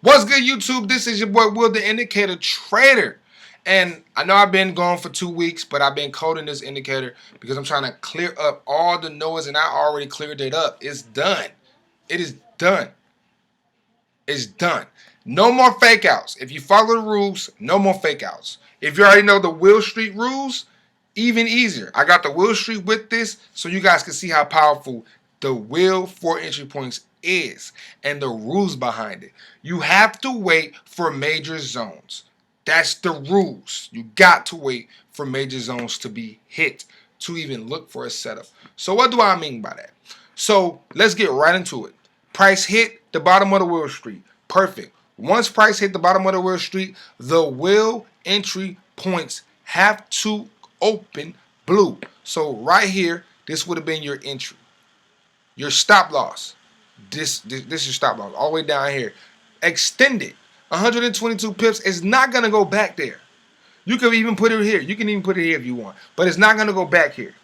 What's good, YouTube? This is your boy Will, the indicator trader. And I know I've been gone for 2 weeks, but I've been coding this indicator because I'm trying to clear up all the noise, and I already cleared it up. It's done. It is done. It's done. No more fake outs. If you follow the rules, no more fake outs. If you already know the Will Street rules, even easier. I got the Will Street with this so you guys can see how powerful the Will 4 entry points is and the rules behind it. You have to wait for major zones. That's the rules. You got to wait for major zones to be hit to even look for a setup. So what do I mean by that? So let's get right into it. Price hit the bottom of the Will Street. Perfect. Once price hit the bottom of the Will Street, the Will entry points have to open blue. So right here, this would have been your entry. Your stop loss. This is your stop loss. All the way down here. Extended. 122 pips is not going to go back there. You can even put it here. You can even put it here if you want. But it's not going to go back here.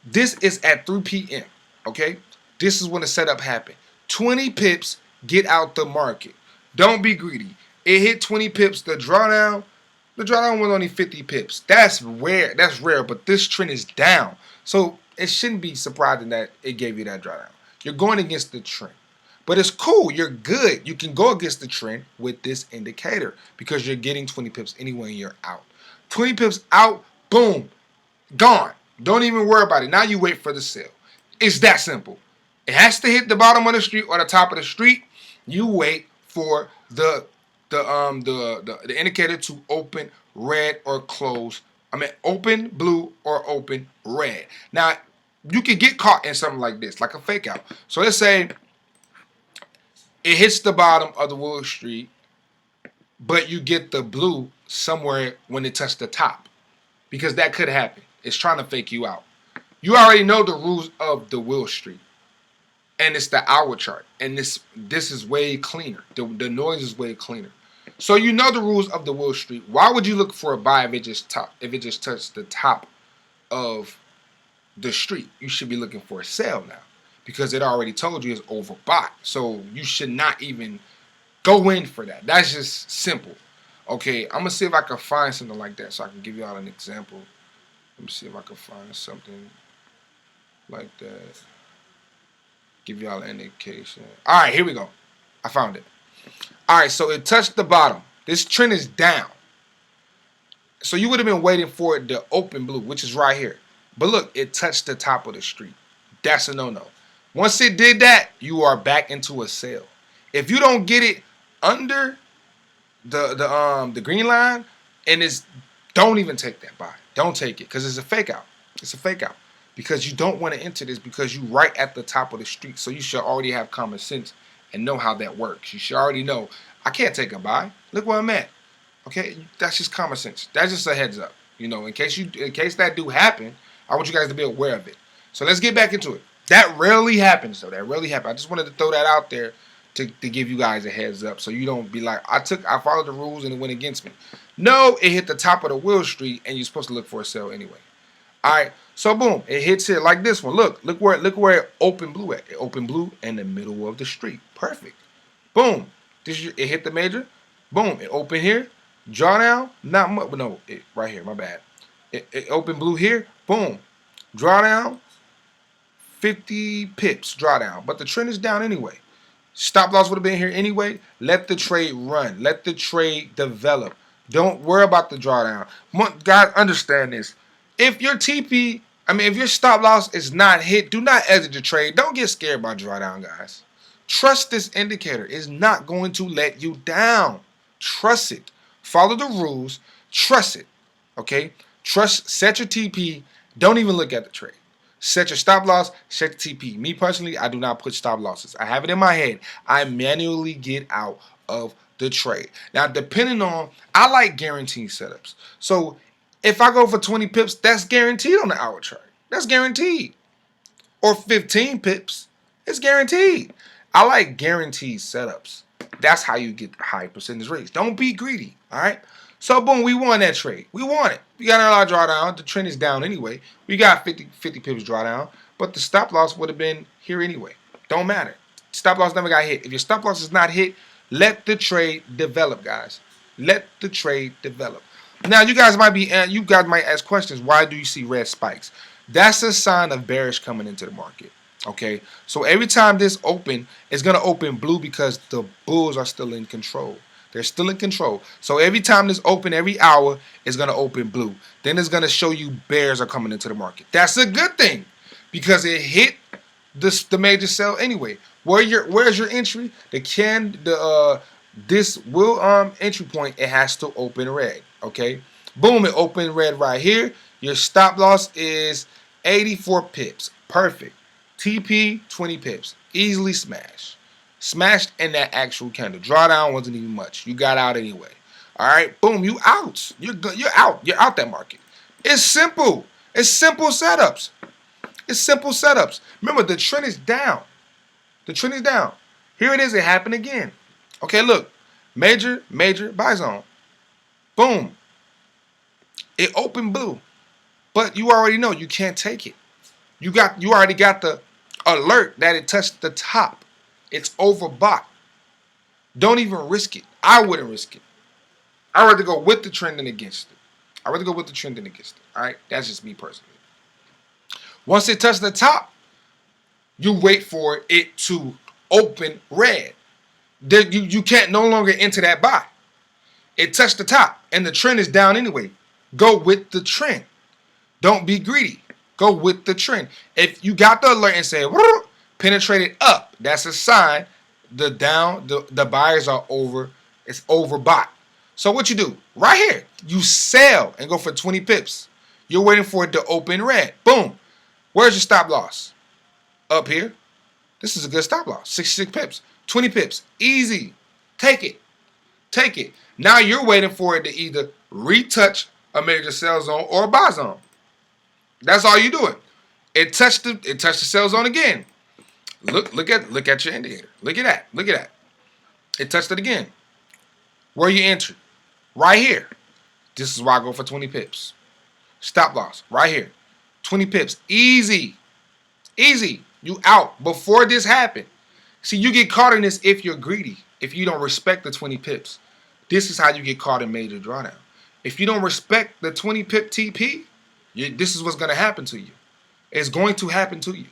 This is at 3 p.m. Okay? This is when the setup happened. 20 pips, get out the market. Don't be greedy. It hit 20 pips. The drawdown was only 50 pips. That's rare. That's rare. But this trend is down. So it shouldn't be surprising that it gave you that drawdown. You're going against the trend. But it's cool. You're good. You can go against the trend with this indicator because you're getting 20 pips anyway and you're out. 20 pips out, boom, gone. Don't even worry about it. Now you wait for the sale. It's that simple. It has to hit the bottom of the street or the top of the street. You wait for the indicator to open red or close. I mean, open blue or open red. Now, you can get caught in something like this, like a fake out. So let's say it hits the bottom of the Wall Street, but you get the blue somewhere when it touched the top, because that could happen. It's trying to fake you out. You already know the rules of the Wall Street, and it's the hour chart, and this is way cleaner. The noise is way cleaner. So you know the rules of the Wall Street. Why would you look for a buy if it just touched the top of the street? You should be looking for a sell now, because it already told you it's overbought. So you should not even go in for that. That's just simple. Okay, I'm going to see if I can find something like that so I can give y'all an example. Let me see if I can find something like that. Give y'all an indication. All right, here we go. I found it. All right, so it touched the bottom. This trend is down. So you would have been waiting for it to open blue, which is right here. But look, it touched the top of the street. That's a no-no. Once it did that, you are back into a sale. If you don't get it under the green line, and don't even take that buy. Don't take it, because it's a fake out. It's a fake out. Because you don't want to enter this, because you're right at the top of the street. So you should already have common sense and know how that works. You should already know, I can't take a buy. Look where I'm at. Okay, that's just common sense. That's just a heads up. You know, in case that do happen, I want you guys to be aware of it. So let's get back into it. That rarely happens, though. That rarely happens. I just wanted to throw that out there to give you guys a heads up, so you don't be like, I followed the rules and it went against me. No, it hit the top of the Wall Street, and you're supposed to look for a sell anyway. All right, so boom, it hits here like this one. Look where it opened blue at. It opened blue in the middle of the street. Perfect. Boom. It hit the major. Boom. It opened here. Drawdown. Not much. No, right here. My bad. It opened blue here. Boom. Drawdown. 50 pips drawdown. But the trend is down anyway. Stop loss would have been here anyway. Let the trade run. Let the trade develop. Don't worry about the drawdown. Guys, understand this. If your if your stop loss is not hit, do not exit the trade. Don't get scared by drawdown, guys. Trust this indicator. It's not going to let you down. Trust it. Follow the rules. Trust it. Okay? Set your TP. Don't even look at the trade. Set your stop loss, set the TP. Me personally, I do not put stop losses. I have it in my head. I manually get out of the trade. Now, depending on, I like guaranteed setups. So if I go for 20 pips, that's guaranteed on the hour chart. That's guaranteed. Or 15 pips, it's guaranteed. I like guaranteed setups. That's how you get high percentage rates. Don't be greedy, all right? So, boom, we won that trade. We won it. We got our drawdown. The trend is down anyway. We got 50 pips drawdown, but the stop loss would have been here anyway. Don't matter. Stop loss never got hit. If your stop loss is not hit, Let the trade develop, guys. Let the trade develop. Now, you guys might ask questions. Why do you see red spikes? That's a sign of bearish coming into the market. Okay, so every time this open, it's gonna open blue because the bulls are still in control. They're still in control. So every time this open, every hour, it's gonna open blue. Then it's gonna show you bears are coming into the market. That's a good thing because it hit the major sell anyway. Where's your entry? This will entry point, it has to open red. Okay, boom, it opened red right here. Your stop loss is 84 pips. Perfect. TP 20 pips. Easily smashed. Smashed in that actual candle. Drawdown wasn't even much. You got out anyway. All right, boom, you out. You're out. You're out that market. It's simple. It's simple setups. It's simple setups. Remember, the trend is down. The trend is down. Here it is. It happened again. Okay, look. Major buy zone. Boom. It opened blue. But you already know you can't take it. You already got the alert that it touched the top. It's overbought. Don't even risk it. I wouldn't risk it. I'd rather go with the trend than against it. I'd rather go with the trend than against it. All right? That's just me personally. Once it touched the top, you wait for it to open red. You can't no longer enter that buy. It touched the top, and the trend is down anyway. Go with the trend. Don't be greedy. Go with the trend. If you got the alert and say, penetrated up, that's a sign the buyers are over. It's overbought. So what you do? Right here, you sell and go for 20 pips. You're waiting for it to open red. Boom. Where's your stop loss? Up here. This is a good stop loss. 66 pips. 20 pips. Easy. Take it. Take it. Now you're waiting for it to either retouch a major sell zone or a buy zone. That's all you're doing. It touched the sell zone again. Look at your indicator. Look at that. Look at that. It touched it again. Where you entered? Right here. This is why I go for 20 pips. Stop loss. Right here. 20 pips. Easy. Easy. You out before this happened. See, you get caught in this if you're greedy. If you don't respect the 20 pips. This is how you get caught in major drawdown. If you don't respect the 20 pip TP, this is what's going to happen to you. It's going to happen to you.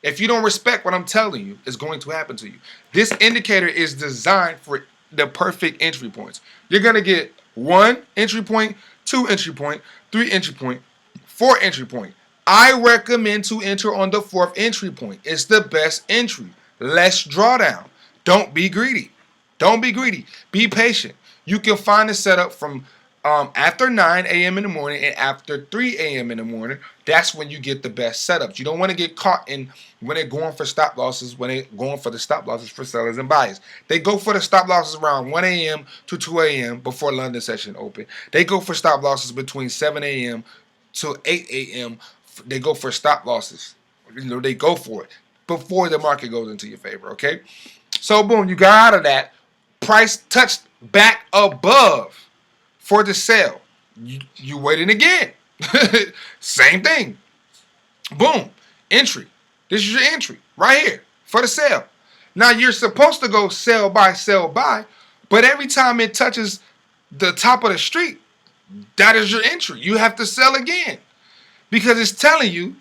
If you don't respect what I'm telling you, it's going to happen to you. This indicator is designed for the perfect entry points. You're going to get 1 entry point, 2 entry point, 3 entry point, 4 entry point. I recommend to enter on the 4th entry point. It's the best entry. Less drawdown. Don't be greedy. Don't be greedy. Be patient. You can find the setup from after 9 a.m. in the morning and after 3 a.m. in the morning. That's when you get the best setups. You don't want to get caught in when they're going for stop losses, when they're going for the stop losses for sellers and buyers. They go for the stop losses around 1 a.m. to 2 a.m. before London session open. They go for stop losses between 7 a.m. to 8 a.m. They go for stop losses. They go for it before the market goes into your favor, okay? So, boom, you got out of that. Price touched back above for the sell. You waiting again. Same thing. Boom. Entry. This is your entry right here for the sell. Now, you're supposed to go sell, buy, but every time it touches the top of the street, that is your entry. You have to sell again because it's telling you,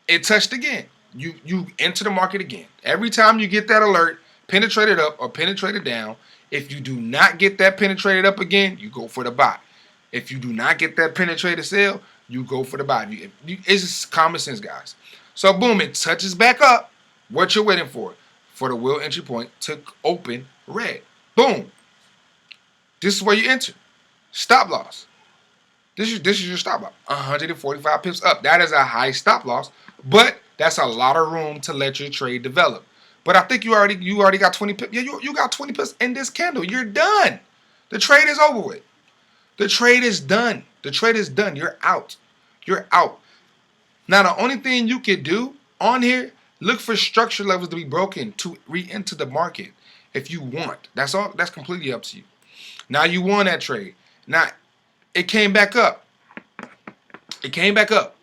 it touched again. You enter the market again. Every time you get that alert, penetrated up or penetrated down, if you do not get that penetrated up again, you go for the buy. If you do not get that penetrated sell, you go for the buy. It's just common sense, guys. So, boom, it touches back up. What you're waiting for? For the will entry point to open red. Boom. This is where you enter. Stop loss. This is your stop loss. 145 pips up. That is a high stop loss, but that's a lot of room to let your trade develop. But I think you already got 20 pips. Yeah, you got 20 pips in this candle. You're done. The trade is over with. The trade is done. The trade is done. You're out. You're out. Now, the only thing you can do on here, look for structure levels to be broken to re-enter the market if you want. That's all. That's completely up to you. Now, you won that trade. Now, it came back up. It came back up.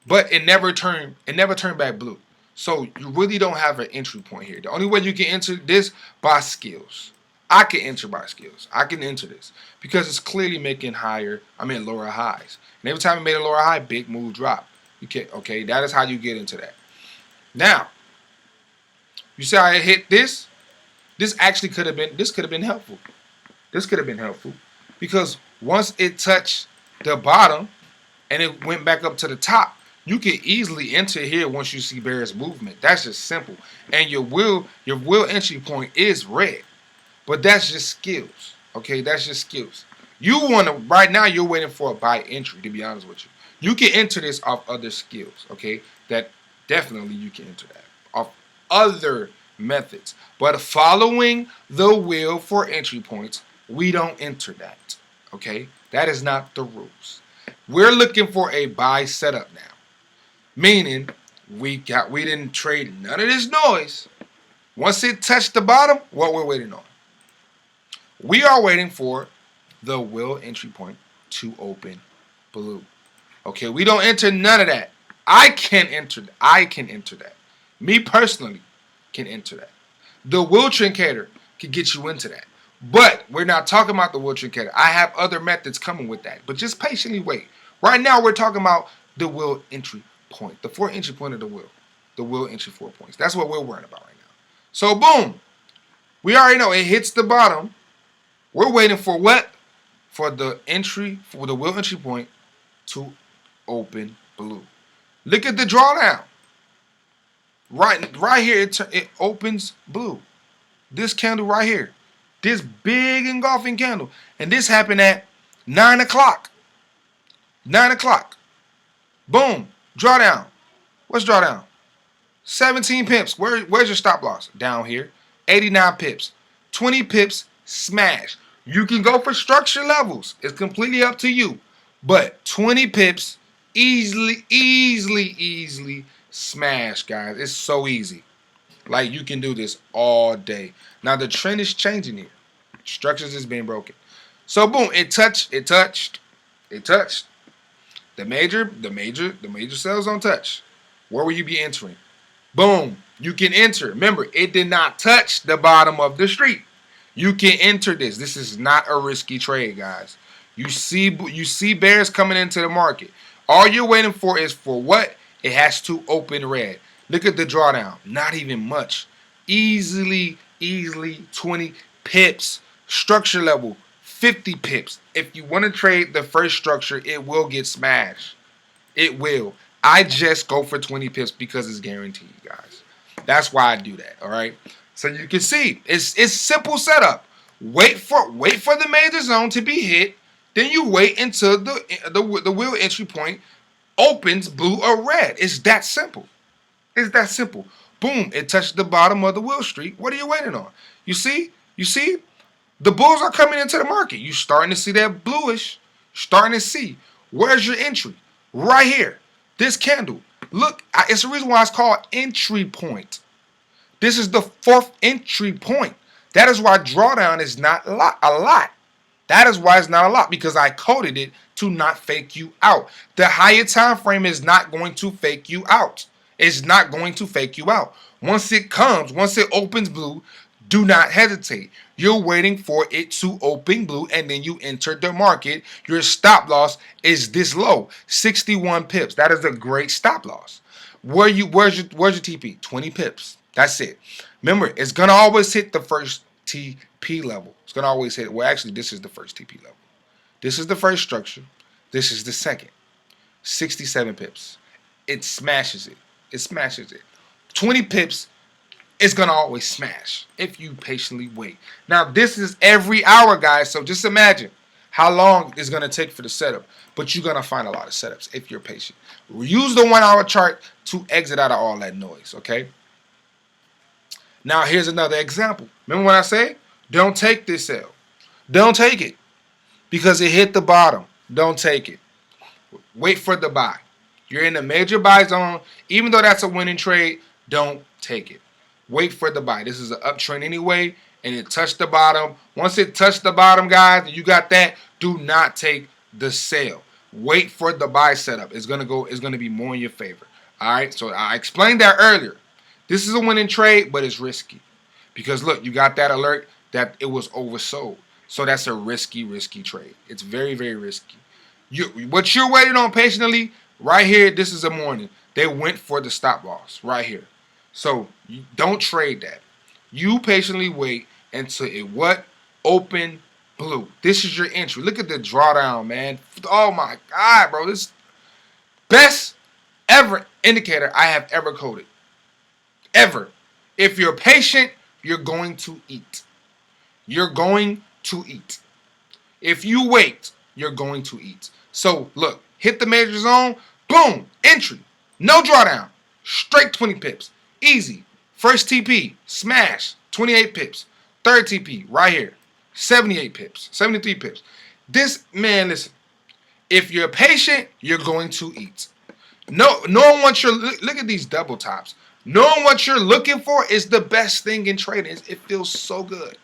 But it never turned back blue. So you really don't have an entry point here. The only way you can enter this by skills. I can enter by skills. I can enter this because it's clearly making lower highs. And every time it made a lower high, big move drop. You can okay, that is how you get into that. Now, you see how I hit this? This actually could have been helpful. This could have been helpful because once it touched the bottom and it went back up to the top, you can easily enter here once you see bearish movement. That's just simple. And your will entry point is red. But that's just skills. Okay, that's just skills. You want to right now you're waiting for a buy entry, to be honest with you. You can enter this off other skills, okay? That definitely you can enter that off other methods. But following the wheel for entry points, we don't enter that. Okay? That is not the rules. We're looking for a buy setup now. Meaning we didn't trade none of this noise. Once it touched the bottom, what we're waiting on? We are waiting for the will entry point to open blue. Okay, we don't enter none of that. I can enter that. Me personally can enter that. The will trincator can get you into that. But we're not talking about the will trincator. I have other methods coming with that. But just patiently wait. Right now we're talking about the will entry point. The 4 entry point of the will. The will entry 4 points. That's what we're worrying about right now. So boom. We already know it hits the bottom. We're waiting for what? For the will entry point to open blue. Look at the drawdown. Right here, it opens blue. This candle right here. This big engulfing candle. And this happened at 9 o'clock. 9 o'clock. Boom. Drawdown. What's drawdown? 17 pips. Where's your stop loss? Down here. 89 pips. 20 pips. Smash. You can go for structure levels. It's completely up to you. But 20 pips, easily smash, guys. It's so easy. Like, you can do this all day. Now, the trend is changing here. Structures is being broken. So, boom. It touched. The major cells don't touch. Where will you be entering? Boom. You can enter. Remember, it did not touch the bottom of the street. You can enter this. This is not a risky trade, guys. You see bears coming into the market. All you're waiting for is for what? It has to open red. Look at the drawdown. Not even much. Easily 20 pips. Structure level, 50 pips. If you want to trade the first structure, it will get smashed. It will. I just go for 20 pips because it's guaranteed, guys. That's why I do that, all right? So you can see, it's simple setup. Wait for the major zone to be hit. Then you wait until the wheel entry point opens blue or red. It's that simple. It's that simple. Boom, it touched the bottom of the wheel streak. What are you waiting on? You see? The bulls are coming into the market. You're starting to see that bluish. Starting to see. Where's your entry? Right here. This candle. Look, it's the reason why it's called entry point. This is the 4th entry point. That is why drawdown is not a lot. That is why it's not a lot, because I coded it to not fake you out. The higher time frame is not going to fake you out. It's not going to fake you out. Once it opens blue, do not hesitate. You're waiting for it to open blue, and then you enter the market. Your stop loss is this low, 61 pips. That is a great stop loss. Where's your TP? 20 pips. That's it. Remember, it's going to always hit the first TP level. It's going to always hit it. Well, actually, this is the first TP level. This is the first structure. This is the second. 67 pips. It smashes it. 20 pips, it's going to always smash if you patiently wait. Now, this is every hour, guys, so just imagine how long it's going to take for the setup. But you're going to find a lot of setups if you're patient. Use the 1 hour chart to exit out of all that noise, okay? Now, here's another example. Remember what I say? Don't take this sell. Don't take it because it hit the bottom. Don't take it. Wait for the buy. You're in the major buy zone. Even though that's a winning trade, don't take it. Wait for the buy. This is an uptrend anyway, and it touched the bottom. Once it touched the bottom, guys, and you got that, do not take the sell. Wait for the buy setup. It's gonna be more in your favor. All right. So I explained that earlier. This is a winning trade, but it's risky. Because look, you got that alert that it was oversold. So that's a risky trade. It's very, very risky. What you're waiting on patiently, right here, this is a morning. They went for the stop loss right here. So you don't trade that. You patiently wait until it what? Open blue. This is your entry. Look at the drawdown, man. Oh my God, bro. This best ever indicator I have ever coded. Ever. If you're patient, you're going to eat. You're going to eat. If you wait, you're going to eat. So look, hit the major zone, boom, entry. No drawdown. Straight 20 pips. Easy. First TP, smash, 28 pips. Third TP, right here, 78 pips, 73 pips. This, man, listen, if you're patient, you're going to eat. Knowing what you're, look at these double tops. Knowing what you're looking for is the best thing in trading. It feels so good.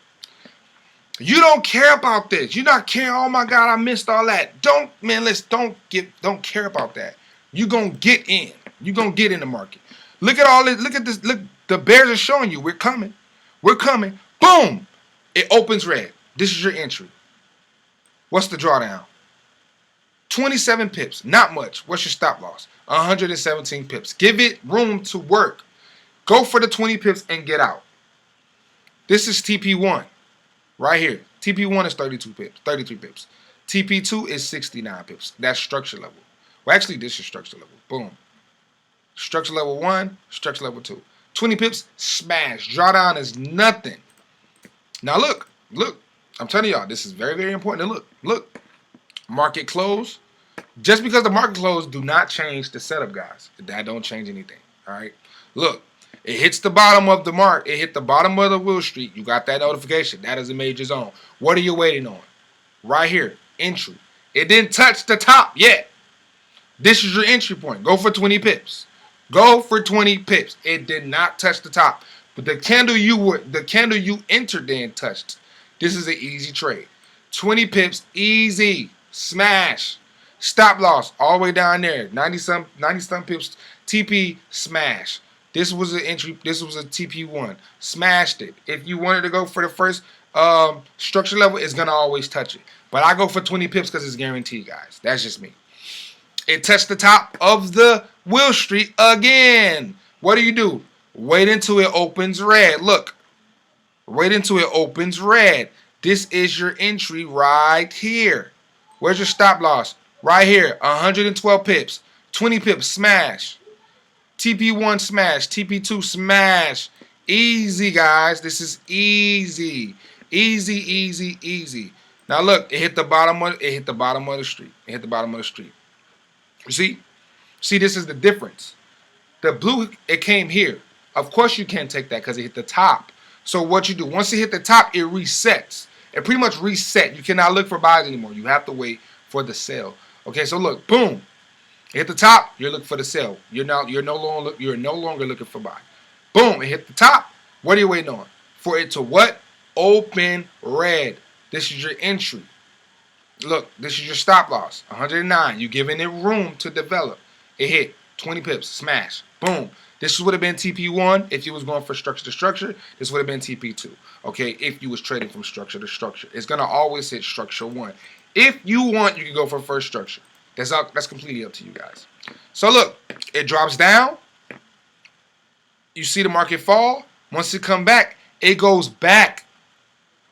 You don't care about this. You're not caring. Oh my God, I missed all that. Don't care about that. You're gonna get in. You're gonna get in the market. Look at all this. Look at this. Look, the bears are showing you we're coming. We're coming. Boom. It opens red. This is your entry. What's the drawdown? 27 pips. Not much. What's your stop loss? 117 pips. Give it room to work. Go for the 20 pips and get out. This is TP1. Right here. TP1 is 32 pips, 33 pips. TP2 is 69 pips. That's structure level. Well, actually, this is structure level. Boom. Structure level 1, structure level 2. 20 pips, smash. Drawdown is nothing. Now, look. I'm telling y'all, this is very, very important. And look. Market close. Just because the market closed, do not change the setup, guys. That don't change anything. All right? Look. It hits the bottom of the mark. It hit the bottom of the Wall Street. You got that notification. That is a major zone. What are you waiting on? Right here. Entry. It didn't touch the top yet. This is your entry point. Go for 20 pips. Go for 20 pips. It did not touch the top. But the candle you entered in touched. This is an easy trade. 20 pips. Easy. Smash. Stop loss. All the way down there. 90 some pips. TP. Smash. This was an entry. This was a TP1. Smashed it. If you wanted to go for the first structure level, it's going to always touch it. But I go for 20 pips because it's guaranteed, guys. That's just me. It touched the top of the Wall Street again. What do? Wait until it opens red. Look. Wait until it opens red. This is your entry right here. Where's your stop loss? Right here. 112 pips. 20 pips. Smash. TP1 smash. TP2 smash. Easy, guys. This is easy. Easy. Now look, it hit the bottom of the street. It hit the bottom of the street. You see? See, this is the difference. The blue, it came here. Of course you can't take that because it hit the top. So what you do, once it hit the top, it resets. It pretty much reset. You cannot look for buys anymore. You have to wait for the sell. Okay, so look, boom. Hit the top, you're looking for the sell. You're no longer looking for buy. Boom, it hit the top. What are you waiting on? For it to what? Open red. This is your entry. Look, this is your stop loss. 109. You're giving it room to develop. It hit 20 pips. Smash. Boom. This would have been TP1 if you was going for structure to structure. This would have been TP2. Okay, if you was trading from structure to structure. It's going to always hit structure 1. If you want, you can go for first structure. That's completely up to you guys. So look, it drops down. You see the market fall. Once it come back, it goes back.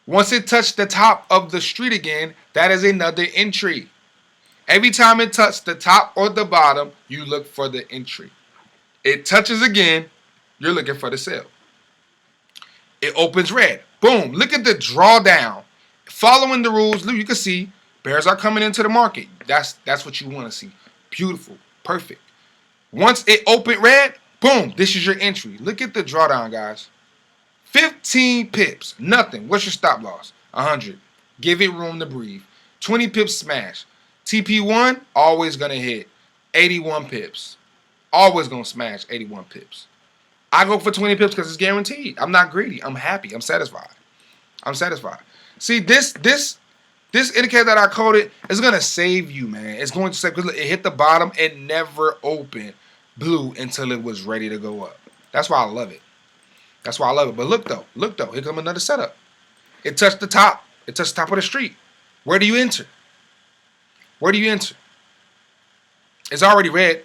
Once it touched the top of the street again, that is another entry. Every time it touches the top or the bottom, you look for the entry. It touches again, you're looking for the sell. It opens red. Boom. Look at the drawdown. Following the rules, you can see bears are coming into the market. That's what you want to see. Beautiful. Perfect. Once it opened red, boom, this is your entry. Look at the drawdown, guys. 15 pips. Nothing. What's your stop loss? 100. Give it room to breathe. 20 pips smash. TP1, always going to hit. 81 pips. Always going to smash 81 pips. I go for 20 pips because it's guaranteed. I'm not greedy. I'm happy. I'm satisfied. See, this indicator that I coded is going to save you, man. It's going to save, because it hit the bottom and never opened blue until it was ready to go up. That's why I love it. That's why I love it. But look though, here comes another setup. It touched the top. It touched the top of the street. Where do you enter? Where do you enter? It's already red.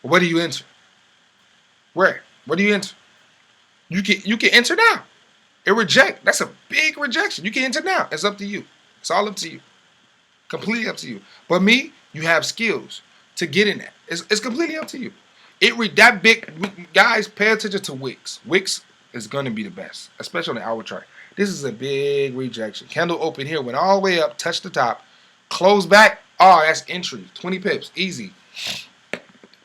Where do you enter? Where? Where do you enter? You can enter now. It reject. That's a big rejection. You can enter now. It's up to you. It's all up to you. Completely up to you. But me, you have skills to get in that. It's completely up to you. That big guys, pay attention to wicks. Wicks is gonna be the best, especially on the hour chart. This is a big rejection. Candle open here, went all the way up, touched the top, close back. Oh, that's entry. 20 pips, easy.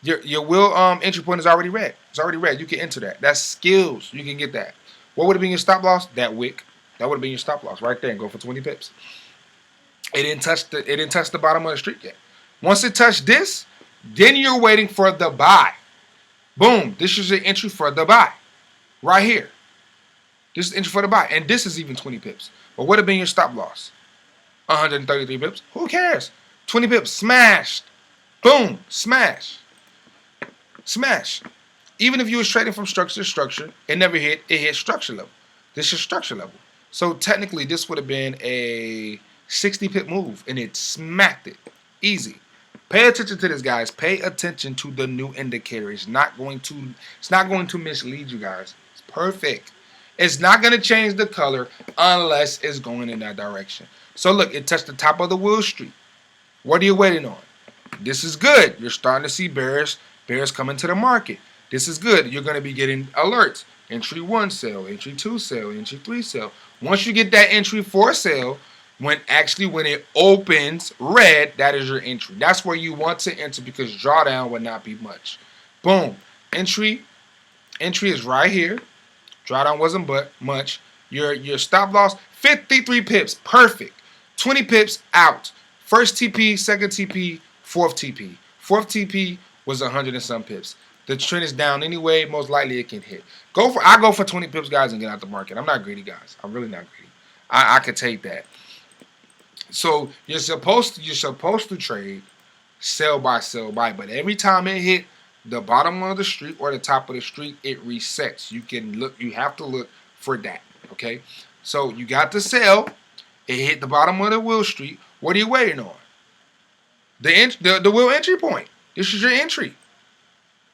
Your will entry point is already red. It's already red. You can enter that. That's skills. You can get that. What would have been your stop loss? That wick. That would have been your stop loss right there and go for 20 pips. It didn't touch the bottom of the street yet. Once it touched this, then you're waiting for the buy. Boom. This is your entry for the buy. Right here. This is entry for the buy. And this is even 20 pips. But what would have been your stop loss? 133 pips. Who cares? 20 pips. Smashed. Boom. Smash. Smash. Even if you was trading from structure to structure, it never hit. It hit structure level. This is structure level. So technically, this would have been a 60 pip move, and it smacked it. Easy. Pay attention to this, guys. Pay attention to the new indicator. It's not going to mislead you guys. It's perfect. It's not going to change the color unless it's going in that direction. So look, it touched the top of the Will Street. What are you waiting on? This is good. You're starting to see bears coming to the market. This is good. You're going to be getting alerts. Entry 1 sale, entry 2 sale, entry 3 sale. Once you get that entry 4 sale, when it opens red, that is your entry. That's where you want to enter because drawdown would not be much. Boom. Entry is right here. Drawdown wasn't but much. Your stop loss, 53 pips. Perfect. 20 pips out. First TP, second TP, fourth TP. Fourth TP was 100 and some pips. The trend is down anyway. Most likely it can hit. I go for 20 pips, guys, and get out the market. I'm not greedy, guys. I'm really not greedy. I could take that. So you're supposed to trade sell by, but every time it hit the bottom of the street or the top of the street, it resets. You have to look for that. Okay. So you got the sell. It hit the bottom of the Will Street. What are you waiting on? The Will entry point. This is your entry.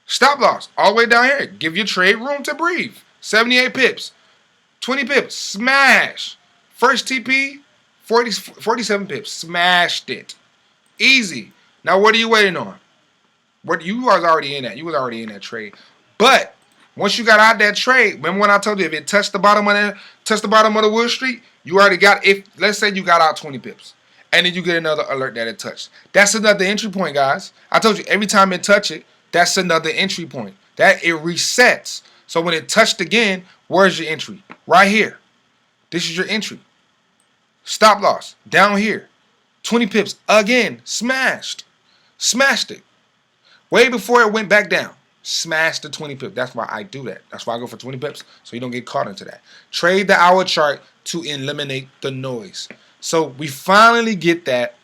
Stop loss all the way down here. Give your trade room to breathe. 78 pips. 20 pips. Smash. First TP, 47 pips. Smashed it. Easy. Now what are you waiting on? You was already in that. You was already in that trade. But once you got out that trade, remember when I told you if it touched the bottom of the Wood Street, you already got, let's say you got out 20 pips. And then you get another alert that it touched. That's another entry point, guys. I told you every time it touch it, that's another entry point. That it resets. So when it touched again, where's your entry? Right here. This is your entry. Stop loss. Down here. 20 pips. Again. Smashed. Smashed it. Way before it went back down. Smashed the 20 pips. That's why I do that. That's why I go for 20 pips. So you don't get caught into that. Trade the hour chart to eliminate the noise. So we finally get that.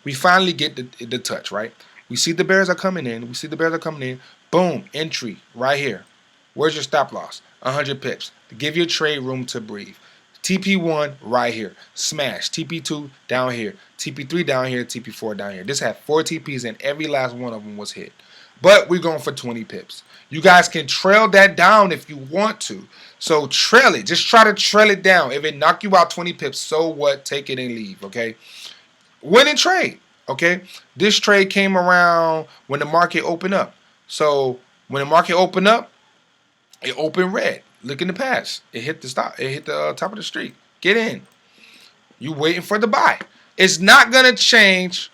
We finally get the touch, right? We see the bears are coming in. Boom. Entry right here. Where's your stop loss? 100 pips. Give your trade room to breathe. TP1 right here. Smash. TP2 down here. TP3 down here. TP4 down here. This had 4 TPs and every last one of them was hit. But we're going for 20 pips. You guys can trail that down if you want to. So trail it. Just try to trail it down. If it knock you out 20 pips, so what? Take it and leave, okay? Win and trade, okay? This trade came around when the market opened up. So when the market opened up, it opened red. Look in the past. It hit the stop. It hit the top of the street. Get in. You waiting for the buy. It's not going to change.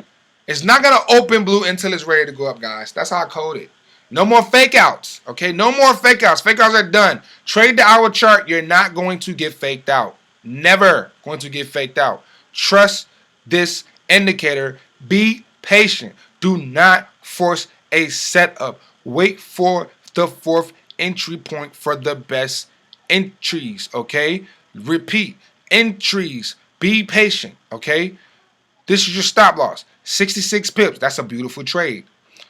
It's not going to open blue until it's ready to go up, guys. That's how I code it. No more fake outs. Okay? No more fake outs. Fake outs are done. Trade the hour chart. You're not going to get faked out. Never going to get faked out. Trust this indicator. Be patient. Do not force a setup. Wait for the fourth entry point for the best entries, okay? Repeat, entries. Be patient, okay? This is your stop loss. 66 pips. That's a beautiful trade.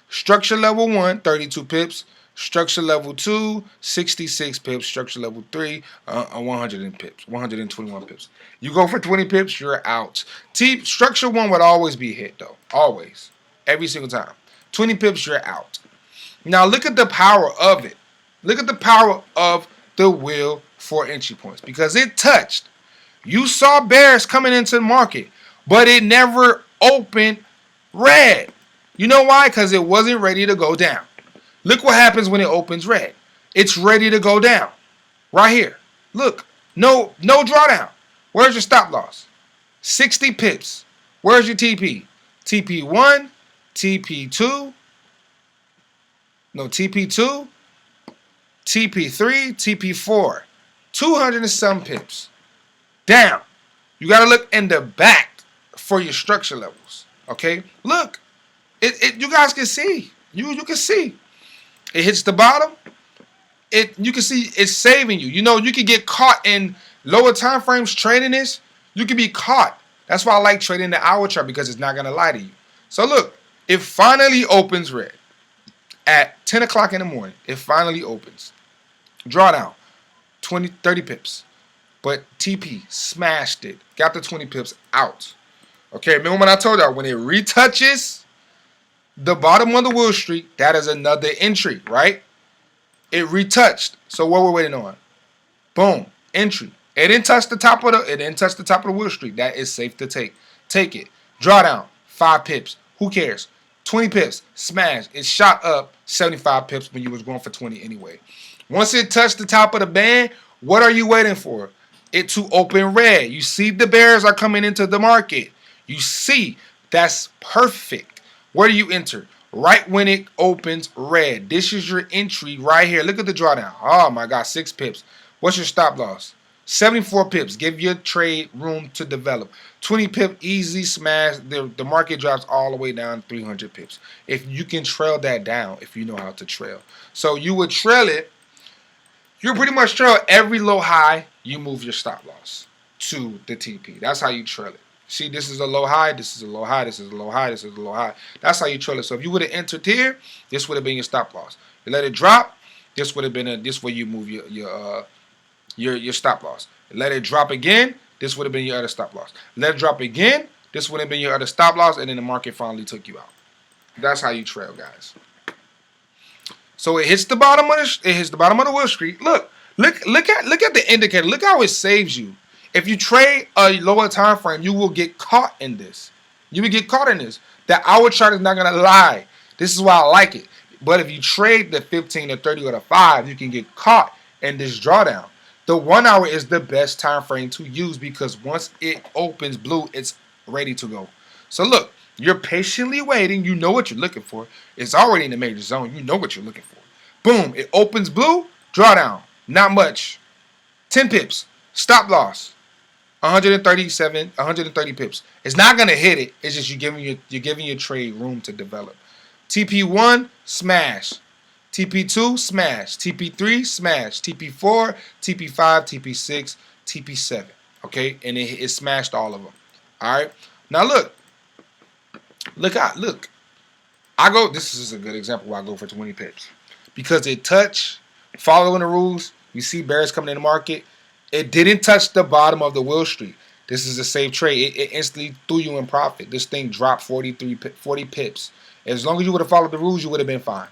Structure level 1, 32 pips. Structure level 2, 66 pips. Structure level 3, 100 pips, 121 pips. You go for 20 pips, you're out. Structure 1 would always be hit though, always, every single time. 20 pips, you're out. Now look at the power of it. Look at the power of the wheel for entry points because it touched. You saw bears coming into the market, but it never opened red. You know why? Because it wasn't ready to go down. Look what happens when it opens red. It's ready to go down. Right here. Look. No drawdown. Where's your stop loss? 60 pips. Where's your TP? TP1, TP2, TP2, TP3, TP4. 200 and some pips. Down. You got to look in the back for your structure levels. Okay? Look. You guys can see. You can see. It hits the bottom. You can see it's saving you. You know, you can get caught in lower time frames trading this. You can be caught. That's why I like trading the hour chart because it's not going to lie to you. So look, it finally opens red at 10 o'clock in the morning. It finally opens. Drawdown, 30 pips. But TP smashed it. Got the 20 pips out. Okay, remember when I told y'all, when it retouches the bottom of the Wall Street, that is another entry, right? It retouched. So what we're waiting on? Boom, entry. It didn't touch the top of the Wall Street. That is safe to take. Take it. Drawdown, 5 pips. Who cares? 20 pips, smash. It shot up 75 pips when you was going for 20 anyway. Once it touched the top of the band, what are you waiting for? It to open red. You see the bears are coming into the market. You see, that's perfect. Where do you enter? Right when it opens red. This is your entry right here. Look at the drawdown. Oh my God, 6 pips. What's your stop loss? 74 pips. Give your trade room to develop. 20 pip, easy smash. The market drops all the way down 300 pips. If you can trail that down, if you know how to trail. So you would trail it. You pretty much trail every low high. You move your stop loss to the TP. That's how you trail it. See, this is a low high, this is a low high, this is a low high, this is a low high. That's how you trail it. So if you would have entered here, this would have been your stop loss. You let it drop, this would have been this way you move your stop loss. Let it drop again, this would have been your other stop loss. Let it drop again, this would have been your other stop loss, and then the market finally took you out. That's how you trail, guys. So it hits the bottom of the Wall Street. Look at the indicator. Look how it saves you. If you trade a lower time frame, you will get caught in this. You will get caught in this. The hour chart is not going to lie. This is why I like it. But if you trade the 15, the 30, or the 5, you can get caught in this drawdown. The 1 hour is the best time frame to use because once it opens blue, it's ready to go. So look, you're patiently waiting. You know what you're looking for. It's already in the major zone. You know what you're looking for. Boom, it opens blue, drawdown. Not much. 10 pips. Stop loss. 130 pips. It's not gonna hit it. It's just you're giving your trade room to develop. TP1 smash, TP2 smash, TP3 smash, TP4, TP5, TP6, TP7. Okay, and it smashed all of them. All right. Now look. This is a good example where I go for 20 pips because it touched, following the rules. You see bears coming in the market. It didn't touch the bottom of the Wall Street. This is a safe trade. It instantly threw you in profit. This thing dropped 40 pips. As long as you would have followed the rules, you would have been fine.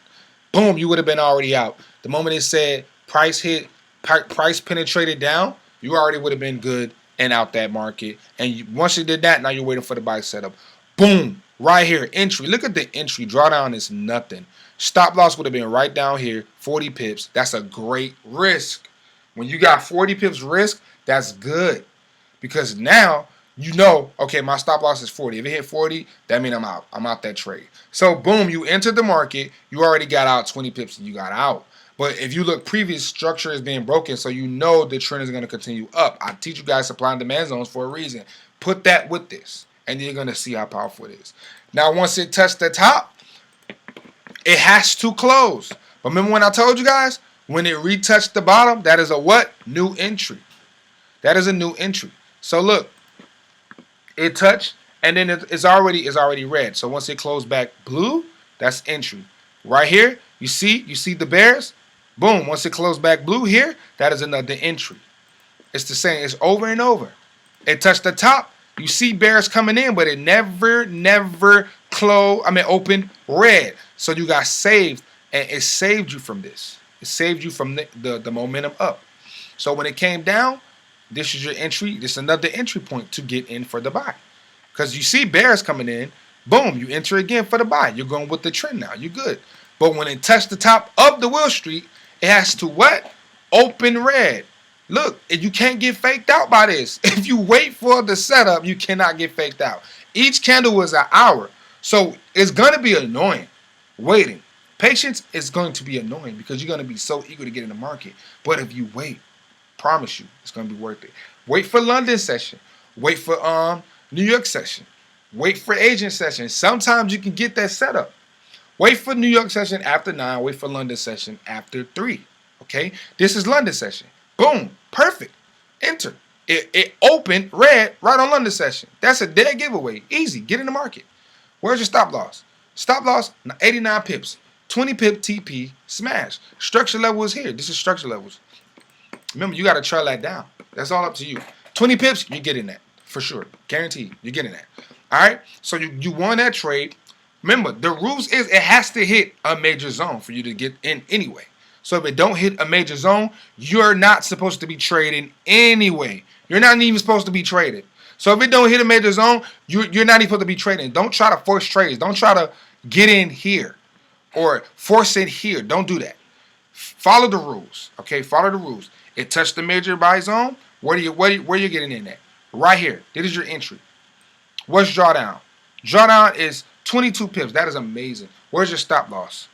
Boom, you would have been already out. The moment it said price penetrated down, you already would have been good and out that market. And once you did that, now you're waiting for the buy setup. Boom, right here, entry. Look at the entry. Drawdown is nothing. Stop loss would have been right down here, 40 pips. That's a great risk. When you got 40 pips risk, that's good. Because now you know, okay, my stop loss is 40. If it hit 40, that means I'm out. I'm out that trade. So boom, you entered the market. You already got out 20 pips and you got out. But if you look, previous structure is being broken, so you know the trend is going to continue up. I teach you guys supply and demand zones for a reason. Put that with this, and you're going to see how powerful it is. Now, once it touched the top, it has to close. But remember when I told you guys? When it retouched the bottom, that is a what? New entry. That is a new entry. So look, it touched, and then it's already red. So once it closed back blue, that's entry. Right here, You see the bears? Boom. Once it closed back blue here, that is another entry. It's the same. It's over and over. It touched the top. You see bears coming in, but it never closed. Opened red. So you got saved, and it saved you from this. It saved you from the momentum up. So when it came down, this is your entry. This is another entry point to get in for the buy. Because you see bears coming in, boom, you enter again for the buy. You're going with the trend now. You're good. But when it touched the top of the Wall Street, it has to what? Open red. Look, you can't get faked out by this. If you wait for the setup, you cannot get faked out. Each candle is an hour. So it's going to be annoying waiting. Patience is going to be annoying because you're going to be so eager to get in the market. But if you wait, promise you, it's going to be worth it. Wait for London session. Wait for New York session. Wait for Asian session. Sometimes you can get that setup. Wait for New York session after 9. Wait for London session after 3. Okay? This is London session. Boom. Perfect. Enter. It opened red right on London session. That's a dead giveaway. Easy. Get in the market. Where's your stop loss? Stop loss, 89 pips. 20 pip TP, smash. Structure level is here. This is structure levels. Remember, you got to trail that down. That's all up to you. 20 pips, you get in that. For sure. Guaranteed. You're getting that. All right? So you won that trade. Remember, the rules is it has to hit a major zone for you to get in anyway. So if it don't hit a major zone, you're not supposed to be trading anyway. You're not even supposed to be traded. So if it don't hit a major zone, you're not even supposed to be trading. Don't try to force trades. Don't try to get in here or force it here. Don't do that. Follow the rules. Okay, follow the rules. It touched the major buy zone. Where you getting in at? Right here. This is your entry. What's drawdown? Drawdown is 22 pips. That is amazing. Where's your stop loss?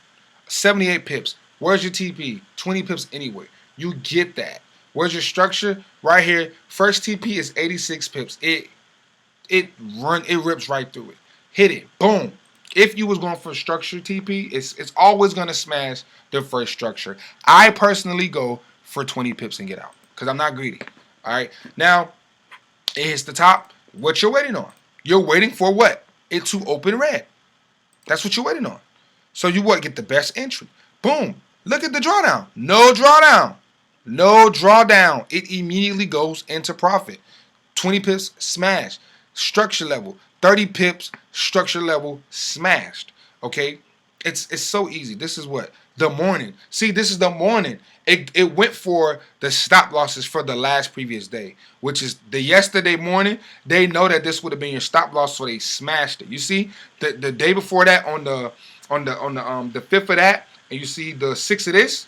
78 pips. Where's your TP? 20 pips anyway. You get that. Where's your structure? Right here. First TP is 86 pips. It rips right through it. Hit it. Boom. If you was going for structure TP, it's always going to smash the first structure. I personally go for 20 pips and get out because I'm not greedy. All right. Now, it hits the top. What you're waiting on? You're waiting for what? It to open red. That's what you're waiting on. So you what? Get the best entry. Boom. Look at the drawdown. No drawdown. No drawdown. It immediately goes into profit. 20 pips, smash. Structure level. 30 pips, structure level, smashed. Okay? It's so easy. This is what? The morning. See, this is the morning. It went for the stop losses for the last previous day, which is the yesterday morning. They know that this would have been your stop loss, so they smashed it. You see, the day before that on the 5th of that, and you see the 6th of this,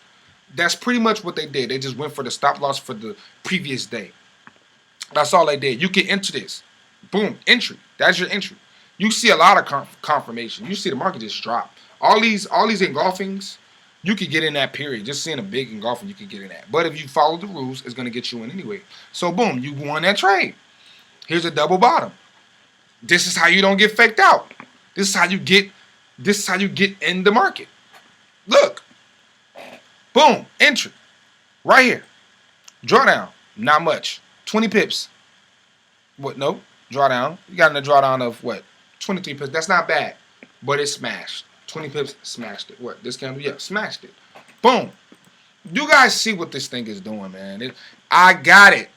that's pretty much what they did. They just went for the stop loss for the previous day. That's all they did. You can enter this. Boom, entry. That's your entry. You see a lot of confirmation. You see the market just drop. All these engulfings, you could get in that period. Just seeing a big engulfing, you could get in that. But if you follow the rules, it's going to get you in anyway. So boom, you won that trade. Here's a double bottom. This is how you don't get faked out. This is how you get in the market. Look. Boom, entry. Right here. Drawdown. Not much. 20 pips. What? No. Drawdown. You got in a drawdown of what? 23 pips. That's not bad. But it smashed. 20 pips, smashed it. What? This candle? Yeah, smashed it. Boom. You guys see what this thing is doing, man. I got it.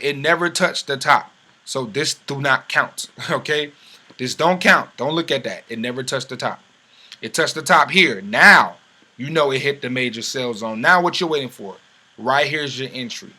It never touched the top. So this do not count. Okay? This don't count. Don't look at that. It never touched the top. It touched the top here. Now, you know it hit the major sell zone. Now what you're waiting for? Right here's your entry.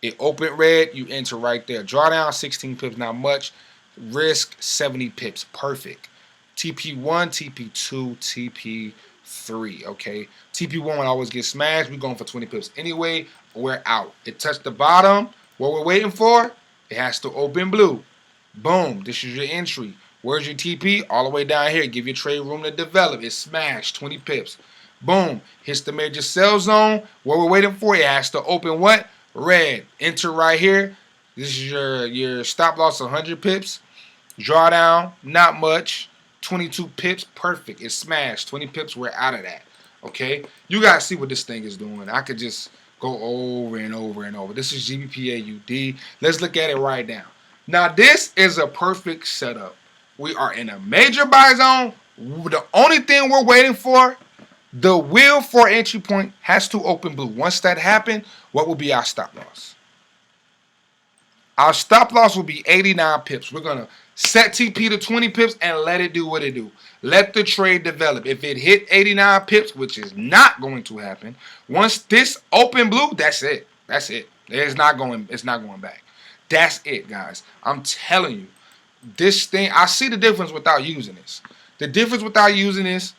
It opened red, you enter right there. Drawdown, 16 pips, not much. Risk, 70 pips, perfect. TP1, TP2, TP3, okay? TP1 will always get smashed. We're going for 20 pips anyway. We're out. It touched the bottom. What we're waiting for? It has to open blue. Boom, this is your entry. Where's your TP? All the way down here. Give your trade room to develop. It's smashed, 20 pips. Boom, hits the major sell zone. What we're waiting for? It has to open what? Red. Enter right here. This is your stop loss, 100 pips. Drawdown, not much. 22 pips, perfect. It's smashed. 20 pips, we're out of that. Okay? You guys see what this thing is doing. I could just go over and over and over. This is GBPAUD. Let's look at it right now. Now, this is a perfect setup. We are in a major buy zone. The only thing we're waiting for, The will for entry point has to open blue. Once that happens, what will be our stop loss? Our stop loss will be 89 pips. We're going to set TP to 20 pips and let it do what it do. Let the trade develop. If it hit 89 pips, which is not going to happen, once this open blue, that's it. That's it. It's not going back. That's it, guys. I'm telling you. This thing, I see the difference without using this. The difference without using this,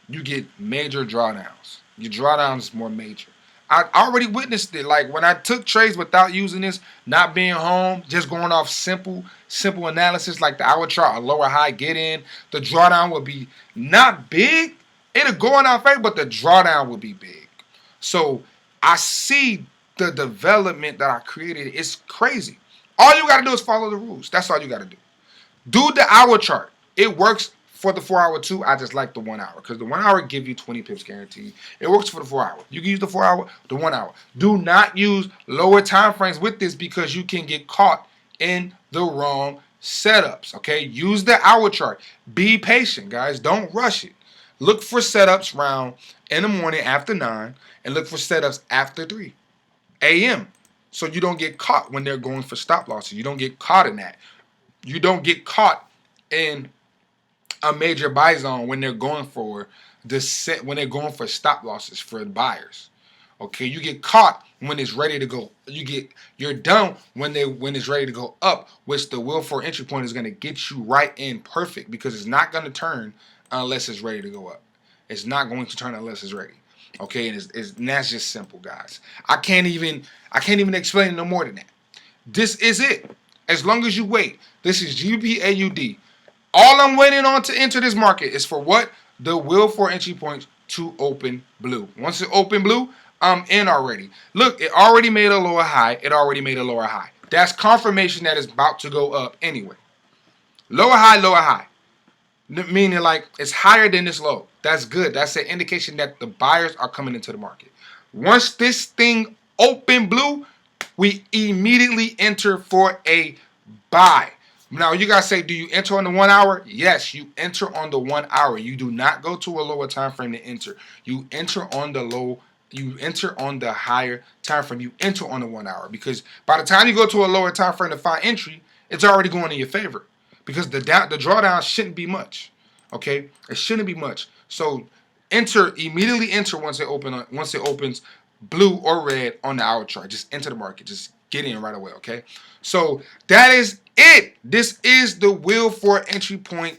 you get major drawdowns. Your drawdowns is more major. I already witnessed it. Like when I took trades without using this, not being home, just going off simple analysis, like the hour chart, a lower high get in, the drawdown would be not big. It'll go in our favor, but the drawdown will be big. So I see the development that I created. It's crazy. All you got to do is follow the rules. That's all you got to do. Do the hour chart. It works for the 4 hour too. I just like the 1 hour because the 1 hour give you 20 pips guaranteed. It works for the 4 hour. You can use the 4 hour, the 1 hour. Do not use lower time frames with this because you can get caught in the wrong setups. Okay, use the hour chart. Be patient, guys. Don't rush it. Look for setups around in the morning after 9 and look for setups after 3 a.m. so you don't get caught when they're going for stop losses. You don't get caught in that. You don't get caught in a major buy zone when they're going for stop losses for the buyers. Okay, you get caught when it's ready to go. You're done when it's ready to go up, which the will for entry point is going to get you right in perfect because it's not going to turn unless it's ready to go up. It's not going to turn unless it's ready. Okay, and that's just simple, guys. I can't even explain it no more than that. This is it. As long as you wait. This is GBAUD. All I'm waiting on to enter this market is for what? The will for entry points to open blue. Once it open blue, I'm in already. Look, it already made a lower high. It already made a lower high. That's confirmation that it's about to go up anyway. Lower high, lower high. Meaning like it's higher than this low. That's good. That's an indication that the buyers are coming into the market. Once this thing open blue, we immediately enter for a buy. Now you guys say, do you enter on the 1 hour? Yes, you enter on the 1 hour. You do not go to a lower time frame to enter. You enter on the low. You enter on the higher time frame. You enter on the 1 hour because by the time you go to a lower time frame to find entry, it's already going in your favor because the drawdown shouldn't be much. Okay, it shouldn't be much. So immediately enter once it opens blue or red on the hour chart. Just enter the market. Just get in right away, okay? So that is it. This is the will for entry point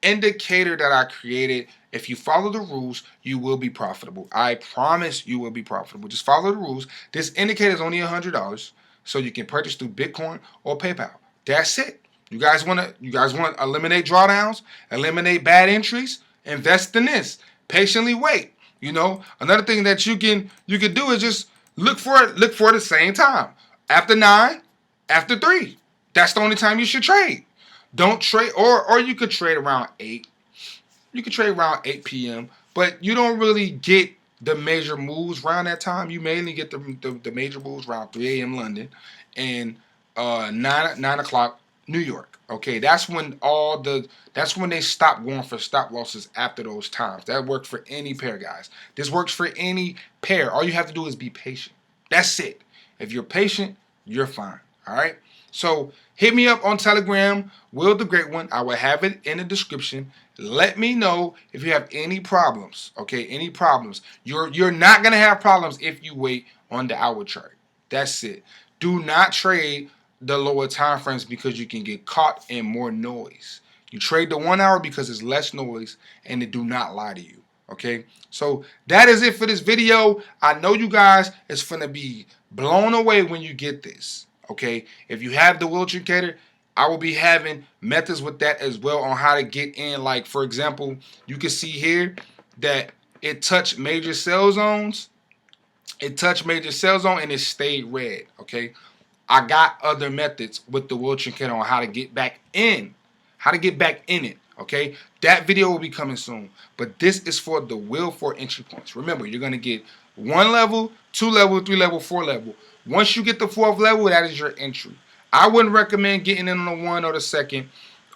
indicator that I created. If you follow the rules, you will be profitable. I promise you will be profitable. Just follow the rules. This indicator is only $100, so you can purchase through Bitcoin or PayPal. That's it. You guys want to eliminate drawdowns, eliminate bad entries, invest in this. Patiently wait. You know, another thing that you can do is just look for the same time. After 9, after 3. That's the only time you should trade. Don't trade or you could trade around 8. You could trade around 8 p.m. But you don't really get the major moves around that time. You mainly get the major moves around 3 a.m. London and 9 o'clock New York. Okay, that's when they stop going for stop losses after those times. That works for any pair, guys. This works for any pair. All you have to do is be patient. That's it. If you're patient, you're fine. All right. So hit me up on Telegram, Will the Great One. I will have it in the description. Let me know if you have any problems. Okay, any problems. You're not gonna have problems if you wait on the hour chart. That's it. Do not trade the lower time frames because you can get caught in more noise. You trade the 1 hour because it's less noise and it do not lie to you. Okay, so that is it for this video. I know you guys is finna be blown away when you get this. Okay, if you have the Wiltshire, I will be having methods with that as well on how to get in. Like for example, you can see here that it touched major sell zones. It touched major sell zone and it stayed red. Okay, I got other methods with the Wiltshire on how to get back in. How to get back in it. Okay, that video will be coming soon. But this is for the will for entry points. Remember, you're gonna get 1 level, 2 level, 3 level, 4 level. Once you get the 4th level, that is your entry. I wouldn't recommend getting in on the 1 or the 2nd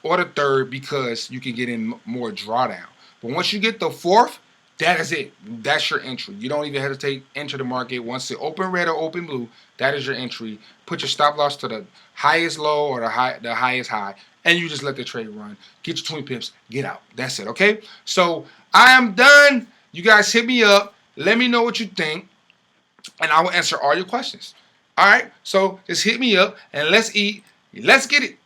or the 3rd because you can get in more drawdown. But once you get the 4th, That is it. That's your entry. You don't even hesitate. Enter the market. Once it open red or open blue, that is your entry. Put your stop loss to the highest low or the highest high, and you just let the trade run. Get your 20 pips. Get out. That's it. Okay. So I am done. You guys hit me up. Let me know what you think, and I will answer all your questions. All right. So just hit me up and let's eat. Let's get it.